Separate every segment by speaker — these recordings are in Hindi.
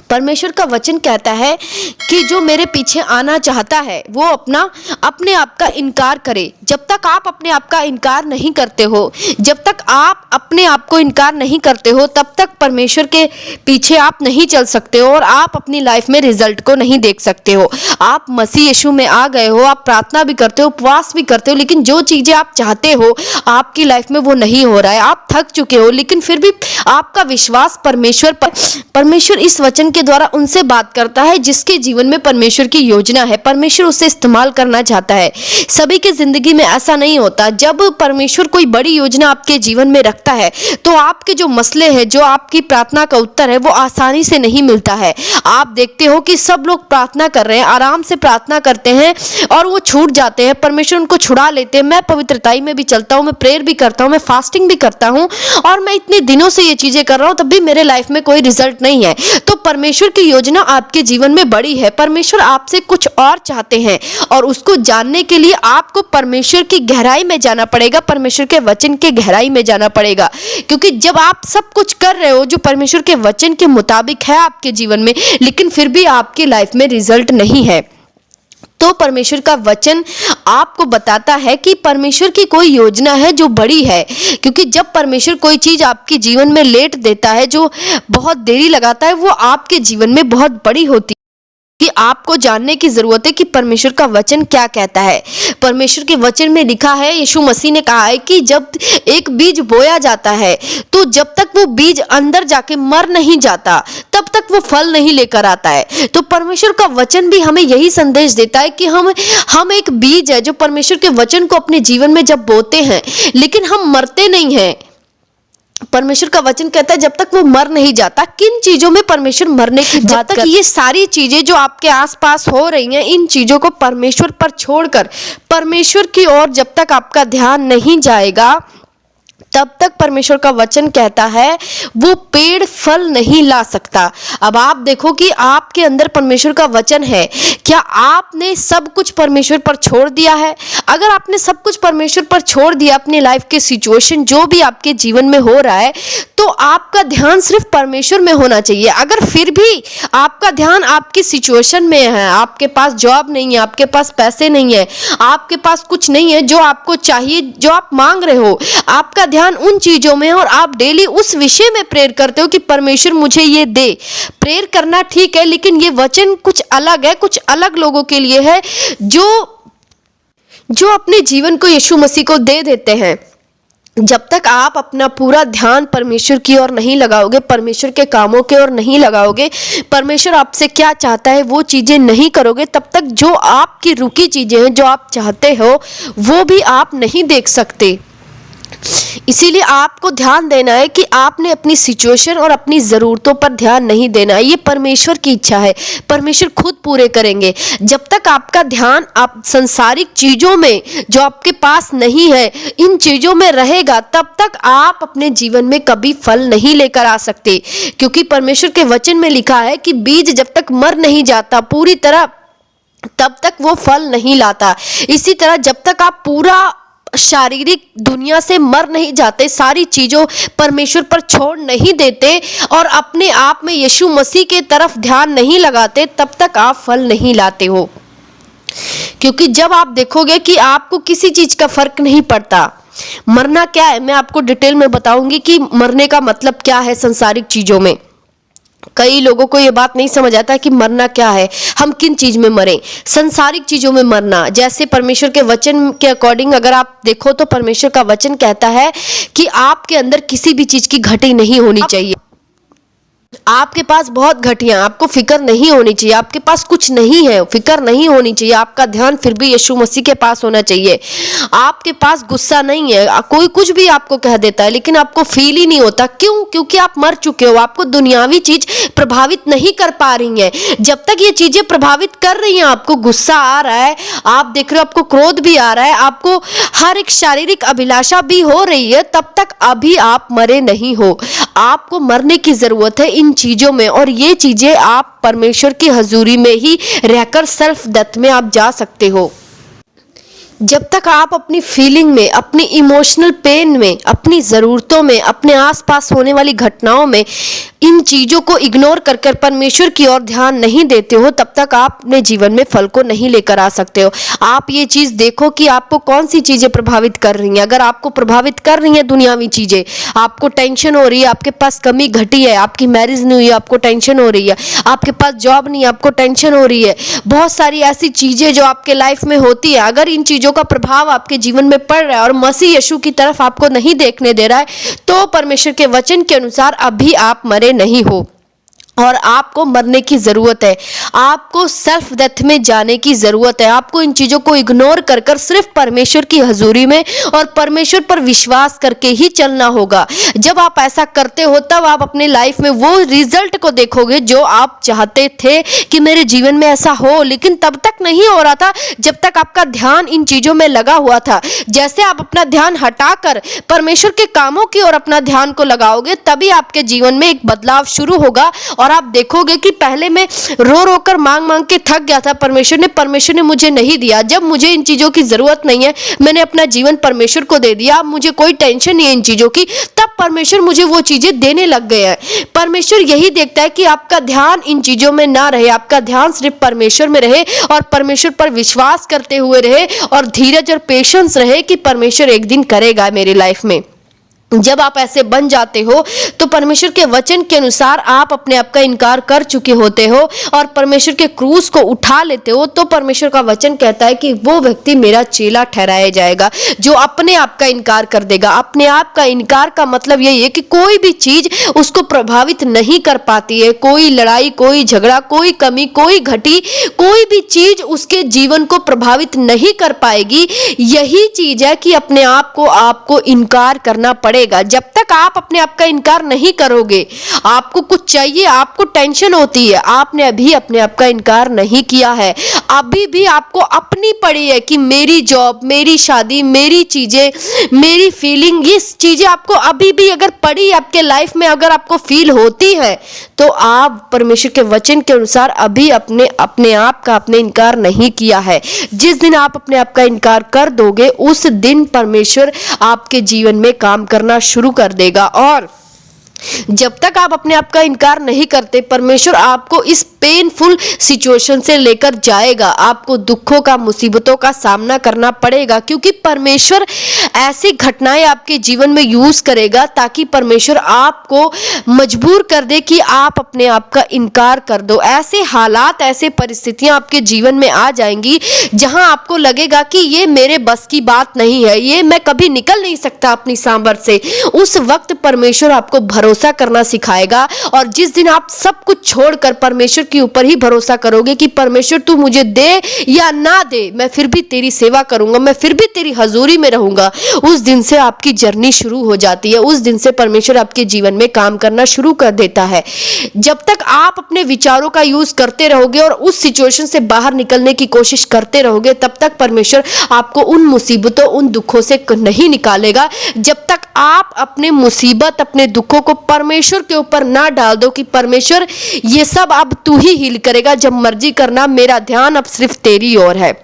Speaker 1: परमेश्वर का वचन कहता है कि जो मेरे पीछे आना चाहता है वो अपने आप का इनकार करे। जब तक आप अपने आप का इनकार नहीं करते हो, जब तक आप अपने आप को इनकार नहीं करते हो, तब तक परमेश्वर के पीछे आप नहीं चल सकते हो और आप अपनी लाइफ में रिजल्ट को नहीं देख सकते हो। आप मसीह यीशु में आ गए हो, आप प्रार्थना भी करते हो, उपवास भी करते हो, लेकिन जो चीजें आप चाहते हो आपकी लाइफ में वो नहीं हो रहा है। आप थक चुके हो, लेकिन फिर भी आपका विश्वास परमेश्वर इस वचन के द्वारा उनसे बात करता है जिसके जीवन में परमेश्वर की योजना है। परमेश्वर उसे इस्तेमाल करना चाहता है। सभी की जिंदगी में ऐसा नहीं होता। जब परमेश्वर कोई बड़ी योजना आपके जीवन में रखता है तो आपके जो मसले हैं, जो आपकी प्रार्थना का उत्तर है, वो आसानी से नहीं मिलता है। आप देखते हो कि सब लोग प्रार्थना कर रहे हैं, आराम से प्रार्थना करते हैं और वो छूट जाते हैं, परमेश्वर उनको छुड़ा लेते हैं। मैं पवित्रताई में भी चलता हूँ, मैं प्रेयर भी करता हूँ, मैं फास्टिंग भी करता हूँ और मैं इतने दिनों से ये चीजें कर रहा हूँ, तब भी मेरे लाइफ में कोई रिजल्ट नहीं है। तो परमेश्वर की योजना आपके जीवन में बड़ी है। परमेश्वर आपसे कुछ और चाहते हैं और उसको जानने के लिए आपको परमेश्वर की गहराई में जाना पड़ेगा, परमेश्वर के वचन के गहराई में जाना पड़ेगा। क्योंकि जब आप सब कुछ कर रहे हो जो परमेश्वर के वचन के मुताबिक है आपके जीवन में, लेकिन फिर भी आपकी लाइफ में रिजल्ट नहीं है, तो परमेश्वर का वचन आपको बताता है कि परमेश्वर की कोई योजना है जो बड़ी है। क्योंकि जब परमेश्वर कोई चीज आपके जीवन में लेट देता है, जो बहुत देरी लगाता है, वो आपके जीवन में बहुत बड़ी होती है। कि आपको जानने की जरूरत है कि परमेश्वर का वचन क्या कहता है। परमेश्वर के वचन में लिखा है, यीशु मसीह ने कहा है कि जब एक बीज बोया जाता है तो जब तक वो बीज अंदर जाके मर नहीं जाता तब तक वो फल नहीं लेकर आता है। तो परमेश्वर का वचन भी हमें यही संदेश देता है कि हम एक बीज है जो परमेश्वर के वचन को अपने जीवन में जब बोते हैं, लेकिन हम मरते नहीं हैं। परमेश्वर का वचन कहता है जब तक वो मर नहीं जाता। किन चीजों में परमेश्वर मरने की बात करता है? ये सारी चीजें जो आपके आसपास हो रही हैं, इन चीजों को परमेश्वर पर छोड़कर परमेश्वर की ओर जब तक आपका ध्यान नहीं जाएगा, तब तक परमेश्वर का वचन कहता है वो पेड़ फल नहीं ला सकता। अब आप देखो कि आपके अंदर परमेश्वर का वचन है, क्या आपने सब कुछ परमेश्वर पर छोड़ दिया है? अगर आपने सब कुछ परमेश्वर पर छोड़ दिया, अपनी लाइफ के सिचुएशन जो भी आपके जीवन में हो रहा है, तो आपका ध्यान सिर्फ परमेश्वर में होना चाहिए। अगर फिर भी आपका ध्यान आपकी सिचुएशन में है, आपके पास जॉब नहीं है, आपके पास पैसे नहीं है, आपके पास कुछ नहीं है जो आपको चाहिए, जो आप मांग रहे हो, आपका ध्यान उन चीजों में और आप डेली उस विषय में प्रेयर करते हो कि परमेश्वर मुझे ये दे। प्रेयर करना ठीक है, लेकिन ये वचन कुछ अलग है, कुछ अलग लोगों के लिए है जो अपने जीवन को यीशु मसीह को दे देते हैं। जब तक आप अपना पूरा ध्यान परमेश्वर की ओर नहीं लगाओगे, परमेश्वर के कामों की ओर नहीं लगाओगे, परमेश्वर आपसे क्या चाहता है वो चीजें नहीं करोगे, तब तक जो आपकी रुकी चीजें हैं, जो आप चाहते हो, वो भी आप नहीं देख सकते। इसीलिए आपको ध्यान देना है कि आपने अपनी सिचुएशन और अपनी ज़रूरतों पर ध्यान नहीं देना है। ये परमेश्वर की इच्छा है, परमेश्वर खुद पूरे करेंगे। जब तक आपका ध्यान आप संसारिक चीज़ों में जो आपके पास नहीं है, इन चीज़ों में रहेगा, तब तक आप अपने जीवन में कभी फल नहीं लेकर आ सकते। क्योंकि परमेश्वर के वचन में लिखा है कि बीज जब तक मर नहीं जाता पूरी तरह, तब तक वो फल नहीं लाता। इसी तरह जब तक आप पूरा शारीरिक दुनिया से मर नहीं जाते, सारी चीजों परमेश्वर पर छोड़ नहीं देते और अपने आप में यीशु मसीह के तरफ ध्यान नहीं लगाते, तब तक आप फल नहीं लाते हो। क्योंकि जब आप देखोगे कि आपको किसी चीज का फर्क नहीं पड़ता, मरना क्या है, मैं आपको डिटेल में बताऊंगी कि मरने का मतलब क्या है संसारिक चीजों में। कई लोगों को ये बात नहीं समझ आता कि मरना क्या है, हम किन चीज में मरें। संसारिक चीजों में मरना, जैसे परमेश्वर के वचन के अकॉर्डिंग अगर आप देखो तो परमेश्वर का वचन कहता है कि आपके अंदर किसी भी चीज की घटी नहीं होनी चाहिए। आपके पास बहुत घटिया, आपको फिक्र नहीं होनी चाहिए, आपके पास कुछ नहीं है, फिक्र नहीं होनी चाहिए, आपका ध्यान फिर भी यीशु मसीह के पास होना चाहिए। आपके पास गुस्सा नहीं है, कोई कुछ भी आपको कह देता है लेकिन आपको फील ही नहीं होता। क्यों? क्योंकि आप मर चुके हो, आपको दुनियावी चीज प्रभावित नहीं कर पा रही है। जब तक ये चीजें प्रभावित कर रही हैं, आपको गुस्सा आ रहा है, आप देख रहे हो आपको क्रोध भी आ रहा है, आपको हर एक शारीरिक अभिलाषा भी हो रही है, तब तक अभी आप मरे नहीं हो। आपको मरने की जरूरत है इन चीजों में, और ये चीजें आप परमेश्वर की हजूरी में ही रहकर सेल्फ डेथ में आप जा सकते हो। जब तक आप अपनी फीलिंग में, अपनी इमोशनल पेन में, अपनी ज़रूरतों में, अपने आसपास होने वाली घटनाओं में इन चीज़ों को इग्नोर कर कर परमेश्वर की ओर ध्यान नहीं देते हो, तब तक आप अपने जीवन में फल को नहीं लेकर आ सकते हो। आप ये चीज़ देखो कि आपको कौन सी चीज़ें प्रभावित कर रही हैं। अगर आपको प्रभावित कर रही हैं दुनियावी चीज़ें, आपको टेंशन हो रही है, आपके पास कमी घटी है, आपकी मैरिज नहीं हुई है, आपको टेंशन हो रही है, आपके पास जॉब नहीं है, आपको टेंशन हो रही है, बहुत सारी ऐसी चीज़ें जो आपके लाइफ में होती है, अगर इन चीज़ों का प्रभाव आपके जीवन में पड़ रहा है और मसीह यीशु की तरफ आपको नहीं देखने दे रहा है, तो परमेश्वर के वचन के अनुसार अभी आप मरे नहीं हो और आपको मरने की ज़रूरत है। आपको सेल्फ डेथ में जाने की ज़रूरत है। आपको इन चीज़ों को इग्नोर कर कर सिर्फ परमेश्वर की हजूरी में और परमेश्वर पर विश्वास करके ही चलना होगा। जब आप ऐसा करते हो तब आप अपने लाइफ में वो रिजल्ट को देखोगे जो आप चाहते थे कि मेरे जीवन में ऐसा हो, लेकिन तब तक नहीं हो रहा था जब तक आपका ध्यान इन चीज़ों में लगा हुआ था। जैसे आप अपना ध्यान हटाकर परमेश्वर के कामों की ओर अपना ध्यान को लगाओगे, तभी आपके जीवन में एक बदलाव शुरू होगा और आप देखोगे कि पहले मैं रो रो कर मांग मांग के थक गया था, परमेश्वर ने मुझे नहीं दिया। जब मुझे इन चीज़ों की ज़रूरत नहीं है, मैंने अपना जीवन परमेश्वर को दे दिया, अब मुझे कोई टेंशन नहीं है इन चीज़ों की, तब परमेश्वर मुझे वो चीज़ें देने लग गए हैं। परमेश्वर यही देखता है कि आपका ध्यान इन चीज़ों में ना रहे, आपका ध्यान सिर्फ परमेश्वर में रहे और परमेश्वर पर विश्वास करते हुए रहे और धीरज और पेशेंस रहे कि परमेश्वर एक दिन करेगा मेरी लाइफ में। जब आप ऐसे बन जाते हो तो परमेश्वर के वचन के अनुसार आप अपने आप का इनकार कर चुके होते हो और परमेश्वर के क्रूस को उठा लेते हो, तो परमेश्वर का वचन कहता है कि वो व्यक्ति मेरा चेला ठहराया जाएगा जो अपने आप का इनकार कर देगा। अपने आप का इनकार का मतलब यही है कि कोई भी चीज उसको प्रभावित नहीं कर पाती है, कोई लड़ाई, कोई झगड़ा, कोई कमी, कोई घटी, कोई भी चीज उसके जीवन को प्रभावित नहीं कर पाएगी। यही चीज है कि अपने आप को आपको इनकार करना पड़ेगा। जब तक आप अपने आप का इनकार नहीं करोगे, आपको कुछ चाहिए, आपको टेंशन होती है, आपने अभी अपने आप का इनकार नहीं किया है, अभी भी आपको अपनी पड़ी है कि मेरी जॉब, मेरी शादी, मेरी चीजें, मेरी फीलिंग, ये चीजें आपको अभी भी अगर पड़ी आपके लाइफ में, अगर आपको फील होती है, तो आप परमेश्वर के वचन के अनुसार अभी अपने आप का आपने इनकार नहीं किया है। जिस दिन आप अपने आप का इनकार कर दोगे, उस दिन परमेश्वर आपके जीवन में काम करना शुरू कर देगा। और जब तक आप अपने आप का इनकार नहीं करते, परमेश्वर आपको इस पेनफुल सिचुएशन से लेकर जाएगा। आपको दुखों का, मुसीबतों का सामना करना पड़ेगा, क्योंकि परमेश्वर ऐसी घटनाएं आपके जीवन में यूज करेगा ताकि परमेश्वर आपको मजबूर कर दे कि आप अपने आप का इनकार कर दो। ऐसे हालात, ऐसे परिस्थितियां आपके जीवन में आ जाएंगी जहां आपको लगेगा कि ये मेरे बस की बात नहीं है, ये मैं कभी निकल नहीं सकता अपनी सामर्थ्य से। उस वक्त परमेश्वर आपको भरोसा करना सिखाएगा और जिस दिन आप सब कुछ छोड़कर परमेश्वर के ऊपर ही भरोसा करोगे कि परमेश्वर तू मुझे दे या ना दे, मैं फिर भी तेरी सेवा करूंगा, मैं फिर भी तेरी हजूरी में रहूंगा, उस दिन से आपकी जर्नी शुरू हो जाती है। उस दिन से परमेश्वर आपके जीवन में काम करना शुरू कर देता है। जब तक आप अपने विचारों का यूज करते रहोगे और उस सिचुएशन से बाहर निकलने की कोशिश करते रहोगे, तब तक परमेश्वर आपको उन मुसीबतों, उन दुखों से नहीं निकालेगा। जब तक आप अपने मुसीबत, अपने दुखों को परमेश्वर के ऊपर ना डाल दो कि परमेश्वर ये सब अब तू ही हील करेगा, जब मर्जी करना, मेरा ध्यान अब सिर्फ तेरी ओर है।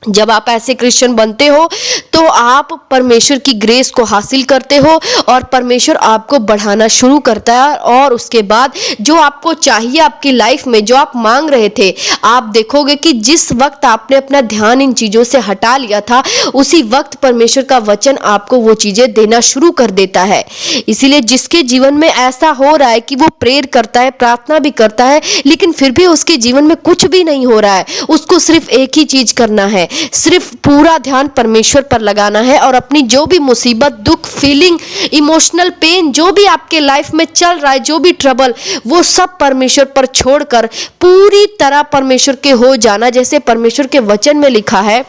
Speaker 1: जब आप ऐसे क्रिश्चियन बनते हो तो आप परमेश्वर की ग्रेस को हासिल करते हो और परमेश्वर आपको बढ़ाना शुरू करता है और उसके बाद जो आपको चाहिए आपकी लाइफ में, जो आप मांग रहे थे, आप देखोगे कि जिस वक्त आपने अपना ध्यान इन चीज़ों से हटा लिया था, उसी वक्त परमेश्वर का वचन आपको वो चीज़ें देना शुरू कर देता है। इसीलिए जिसके जीवन में ऐसा हो रहा है कि वो प्रेयर करता है, प्रार्थना भी करता है, लेकिन फिर भी उसके जीवन में कुछ भी नहीं हो रहा है, उसको सिर्फ एक ही चीज़ करना है, सिर्फ पूरा ध्यान परमेश्वर पर लगाना है और अपनी जो भी मुसीबत, दुख, फीलिंग, इमोशनल पेन, जो भी आपके लाइफ में चल रहा है, जो भी ट्रबल, वो सब परमेश्वर पर छोड़कर पूरी तरह परमेश्वर के हो जाना। जैसे परमेश्वर के वचन में लिखा है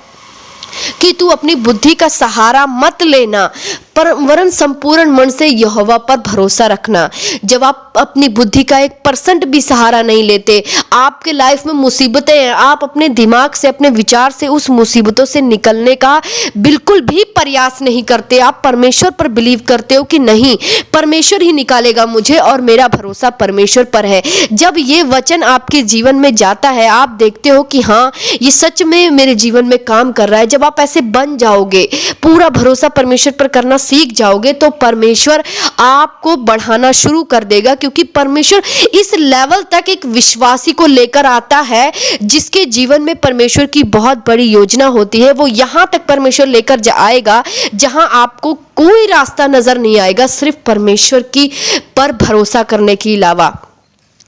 Speaker 1: कि तू अपनी बुद्धि का सहारा मत लेना, पर वरन संपूर्ण मन से यहोवा पर भरोसा रखना। जब आप अपनी बुद्धि का 1% भी सहारा नहीं लेते, आपके लाइफ में मुसीबतें हैं, आप अपने दिमाग से, अपने विचार से उस मुसीबतों से निकलने का बिल्कुल भी प्रयास नहीं करते, आप परमेश्वर पर बिलीव करते हो कि नहीं, परमेश्वर ही निकालेगा मुझे और मेरा भरोसा परमेश्वर पर है। जब ये वचन आपके जीवन में जाता है, आप देखते हो कि हाँ, ये सच में मेरे जीवन में काम कर रहा है। जब आप ऐसे बन जाओगे, पूरा भरोसा परमेश्वर पर करना सीख जाओगे, तो परमेश्वर आपको बढ़ाना शुरू कर देगा, क्योंकि परमेश्वर इस लेवल तक एक विश्वासी को लेकर आता है जिसके जीवन में परमेश्वर की बहुत बड़ी योजना होती है। वो यहां तक परमेश्वर लेकर आएगा जहां आपको कोई रास्ता नजर नहीं आएगा, सिर्फ परमेश्वर की पर भरोसा करने के अलावा।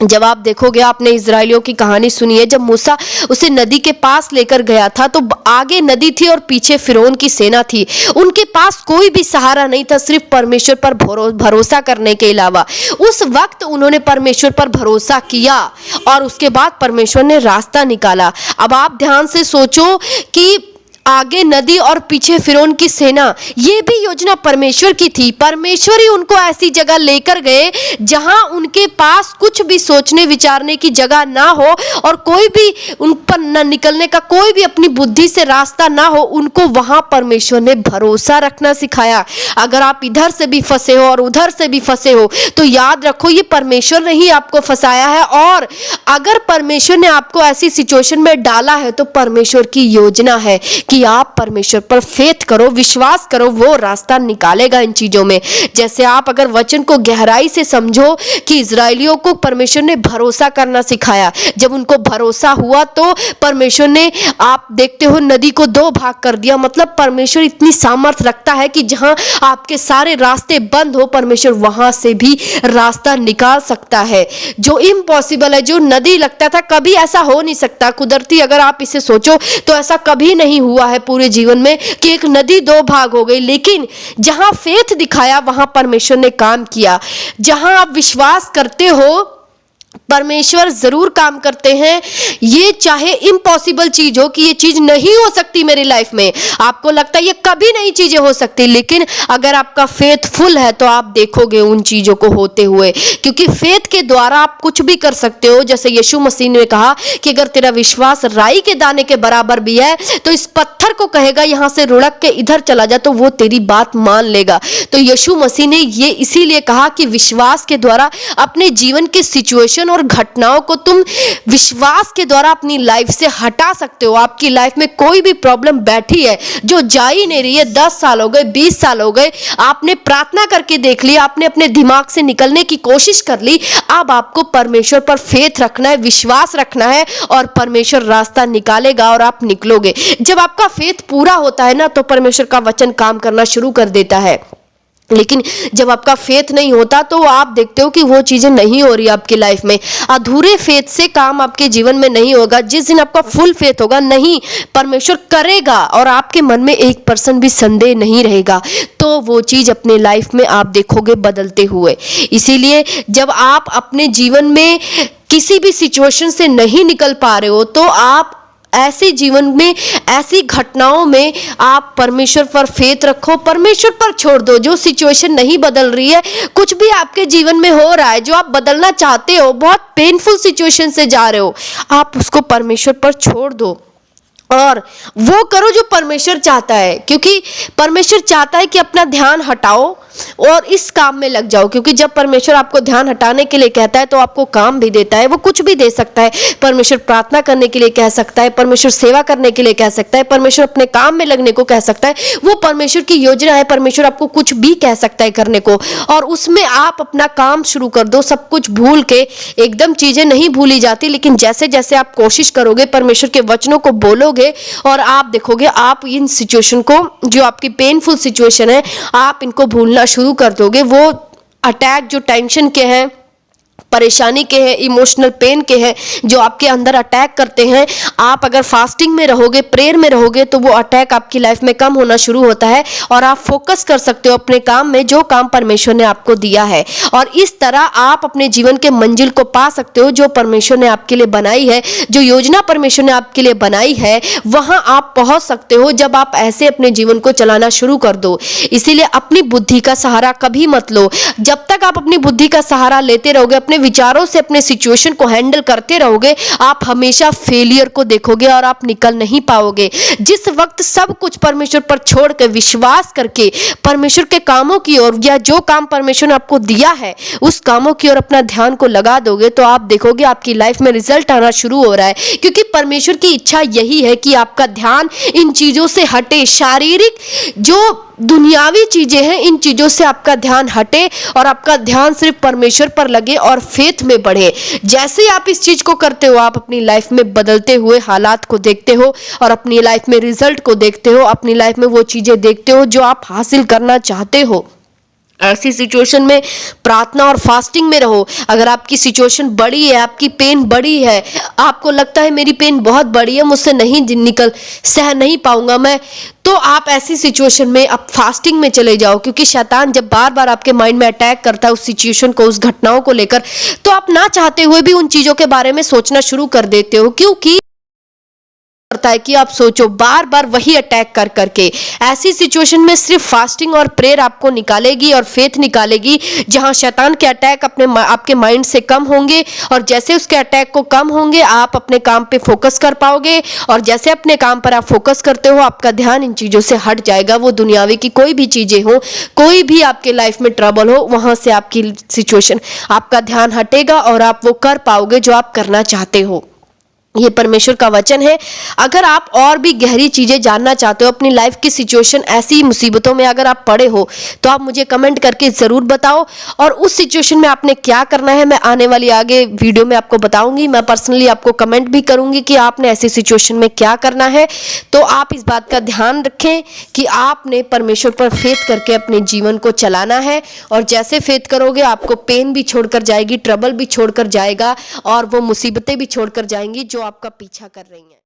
Speaker 1: जब आप देखोगे, आपने इजराइलियों की कहानी सुनी है, जब मूसा उसे नदी के पास लेकर गया था तो आगे नदी थी और पीछे फिरौन की सेना थी। उनके पास कोई भी सहारा नहीं था, सिर्फ परमेश्वर पर भरोसा करने के अलावा। उस वक्त उन्होंने परमेश्वर पर भरोसा किया और उसके बाद परमेश्वर ने रास्ता निकाला। अब आप ध्यान से सोचो कि आगे नदी और पीछे फिरौन की सेना, ये भी योजना परमेश्वर की थी। परमेश्वर ही उनको ऐसी जगह लेकर गए जहां उनके पास कुछ भी सोचने विचारने की जगह ना हो और कोई भी उन पर न निकलने का कोई भी अपनी बुद्धि से रास्ता ना हो। उनको वहां परमेश्वर ने भरोसा रखना सिखाया। अगर आप इधर से भी फंसे हो और उधर से भी फंसे हो तो याद रखो, ये परमेश्वर ने ही आपको फंसाया है। और अगर परमेश्वर ने आपको ऐसी सिचुएशन में डाला है तो परमेश्वर की योजना है कि आप परमेश्वर पर फेथ करो, विश्वास करो, वो रास्ता निकालेगा इन चीजों में। जैसे आप अगर वचन को गहराई से समझो कि इजराइलियों को परमेश्वर ने भरोसा करना सिखाया, जब उनको भरोसा हुआ तो परमेश्वर ने, आप देखते हो, नदी को 2 भाग कर दिया। मतलब परमेश्वर इतनी सामर्थ रखता है कि जहां आपके सारे रास्ते बंद हो, परमेश्वर वहां से भी रास्ता निकाल सकता है। जो इम्पॉसिबल है, जो नदी लगता था कभी ऐसा हो नहीं सकता, कुदरती अगर आप इसे सोचो तो ऐसा कभी नहीं हुआ है पूरे जीवन में कि एक नदी 2 भाग हो गई। लेकिन जहां फेथ दिखाया वहां परमेश्वर ने काम किया। जहां आप विश्वास करते हो परमेश्वर जरूर काम करते हैं। ये चाहे इम्पॉसिबल चीज हो कि ये चीज नहीं हो सकती मेरी लाइफ में, आपको लगता है ये कभी नहीं चीजें हो सकती, लेकिन अगर आपका फेथ फुल है तो आप देखोगे उन चीजों को होते हुए, क्योंकि फेथ के द्वारा आप कुछ भी कर सकते हो। जैसे यीशु मसीह ने कहा कि अगर तेरा विश्वास राई के दाने के बराबर भी है तो इस पत्थर को कहेगा यहां से रुड़क के इधर चला जा, तो वो तेरी बात मान लेगा। तो यीशु मसीह ने ये इसीलिए कहा कि विश्वास के द्वारा अपने जीवन के सिचुएशन और घटनाओं को तुम विश्वास के द्वारा अपनी लाइफ से हटा सकते हो। आपकी लाइफ में कोई भी प्रॉब्लम बैठी है जो जा ही नहीं रही है, 10 साल हो गए, 20 साल हो गए, आपने प्रार्थना करके देख लिया, आपने अपने दिमाग से निकलने की कोशिश कर ली, अब आपको परमेश्वर पर फेथ रखना है, विश्वास रखना है और परमेश्वर रास्ता निकालेगा और आप निकलोगे। जब आपका फेथ पूरा होता है ना तो परमेश्वर का वचन काम करना शुरू कर देता है। लेकिन जब आपका फेथ नहीं होता तो आप देखते हो कि वो चीजें नहीं हो रही आपकी लाइफ में। अधूरे फेथ से काम आपके जीवन में नहीं होगा। जिस दिन आपका फुल फेथ होगा, नहीं, परमेश्वर करेगा और आपके मन में 1% भी संदेह नहीं रहेगा, तो वो चीज अपने लाइफ में आप देखोगे बदलते हुए। इसीलिए जब आप अपने जीवन में किसी भी सिचुएशन से नहीं निकल पा रहे हो तो आप ऐसे जीवन में, ऐसी घटनाओं में आप परमेश्वर पर फेथ रखो, परमेश्वर पर छोड़ दो। जो सिचुएशन नहीं बदल रही है, कुछ भी आपके जीवन में हो रहा है जो आप बदलना चाहते हो, बहुत पेनफुल सिचुएशन से जा रहे हो, आप उसको परमेश्वर पर छोड़ दो और वो करो जो परमेश्वर चाहता है। क्योंकि परमेश्वर चाहता है कि अपना ध्यान हटाओ और इस काम में लग जाओ। क्योंकि जब परमेश्वर आपको ध्यान हटाने के लिए कहता है तो आपको काम भी देता है, वो कुछ भी दे सकता है। परमेश्वर प्रार्थना करने के लिए कह सकता है, परमेश्वर सेवा करने के लिए कह सकता है, परमेश्वर अपने काम में लगने को कह सकता है। वो परमेश्वर की योजना है, परमेश्वर आपको कुछ भी कह सकता है करने को और उसमें आप अपना काम शुरू कर दो। सब कुछ भूल के, एकदम चीजें नहीं भूली जाती, लेकिन जैसे जैसे आप कोशिश करोगे, परमेश्वर के वचनों को बोलोगे और आप देखोगे आप इन सिचुएशन को, जो आपकी पेनफुल सिचुएशन है, आप इनको भूलना शुरू कर दोगे। वो अटैक जो टेंशन के हैं, परेशानी के हैं, इमोशनल पेन के हैं, जो आपके अंदर अटैक करते हैं, आप अगर फास्टिंग में रहोगे, प्रेयर में रहोगे, तो वो अटैक आपकी लाइफ में कम होना शुरू होता है और आप फोकस कर सकते हो अपने काम में, जो काम परमेश्वर ने आपको दिया है। और इस तरह आप अपने जीवन के मंजिल को पा सकते हो जो परमेश्वर ने आपके लिए बनाई है, जो योजना परमेश्वर ने आपके लिए बनाई है, वहां आप पहुंच सकते हो जब आप ऐसे अपने जीवन को चलाना शुरू कर दो। इसीलिए अपनी बुद्धि का सहारा कभी मत लो। जब तक आप अपनी बुद्धि का सहारा लेते रहोगे, अपने विचारों से अपने सिचुएशन को हैंडल करते रहोगे, आप हमेशा फेलियर को देखोगे और आप निकल नहीं पाओगे। जिस वक्त सब कुछ परमेश्वर पर छोड़ के, विश्वास करके परमेश्वर के कामों की ओर, या जो काम परमेश्वर ने आपको दिया है उस कामों की ओर अपना ध्यान को लगा दोगे, तो आप देखोगे आपकी लाइफ में रिजल्ट आना शुरू हो रहा है। क्योंकि परमेश्वर की इच्छा यही है कि आपका ध्यान इन चीजों से हटे, शारीरिक जो दुनियावी चीजें हैं इन चीजों से आपका ध्यान हटे और आपका ध्यान सिर्फ परमेश्वर पर लगे और फेथ में बढ़े। जैसे ही आप इस चीज को करते हो, आप अपनी लाइफ में बदलते हुए हालात को देखते हो और अपनी लाइफ में रिजल्ट को देखते हो, अपनी लाइफ में वो चीजें देखते हो जो आप हासिल करना चाहते हो। ऐसी सिचुएशन में प्रार्थना और फास्टिंग में रहो। अगर आपकी सिचुएशन बड़ी है, आपकी पेन बड़ी है, आपको लगता है मेरी पेन बहुत बड़ी है, मुझसे नहीं सह नहीं पाऊंगा मैं, तो आप ऐसी सिचुएशन में अब फास्टिंग में चले जाओ। क्योंकि शैतान जब बार बार आपके माइंड में अटैक करता है उस सिचुएशन को, उस घटनाओं को लेकर, तो आप ना चाहते हुए भी उन चीजों के बारे में सोचना शुरू कर देते हो। क्योंकि करता है कि आप सोचो बार बार वही अटैक कर करके। ऐसी सिचुएशन में सिर्फ फास्टिंग और प्रेयर आपको निकालेगी और फेथ निकालेगी, जहां शैतान के अटैक आपके माइंड से कम होंगे और जैसे उसके अटैक को कम होंगे, आप अपने काम पे फोकस कर पाओगे और जैसे अपने काम पर आप फोकस करते हो, आपका ध्यान इन चीजों से हट जाएगा। वो दुनियावी की कोई भी चीजें हो, कोई भी आपके लाइफ में ट्रबल हो, वहां से आपकी सिचुएशन, आपका ध्यान हटेगा और आप वो कर पाओगे जो आप करना चाहते हो। ये परमेश्वर का वचन है। अगर आप और भी गहरी चीजें जानना चाहते हो, अपनी लाइफ की सिचुएशन, ऐसी मुसीबतों में अगर आप पड़े हो, तो आप मुझे कमेंट करके जरूर बताओ और उस सिचुएशन में आपने क्या करना है मैं आने वाली आगे वीडियो में आपको बताऊंगी। मैं पर्सनली आपको कमेंट भी करूंगी कि आपने ऐसी सिचुएशन में क्या करना है। तो आप इस बात का ध्यान रखें कि आपने परमेश्वर पर फेथ करके अपने जीवन को चलाना है और जैसे फेथ करोगे, आपको पेन भी छोड़कर जाएगी, ट्रबल भी छोड़कर जाएगा और वो मुसीबतें भी छोड़कर जाएंगी जो आपका पीछा कर रही हैं।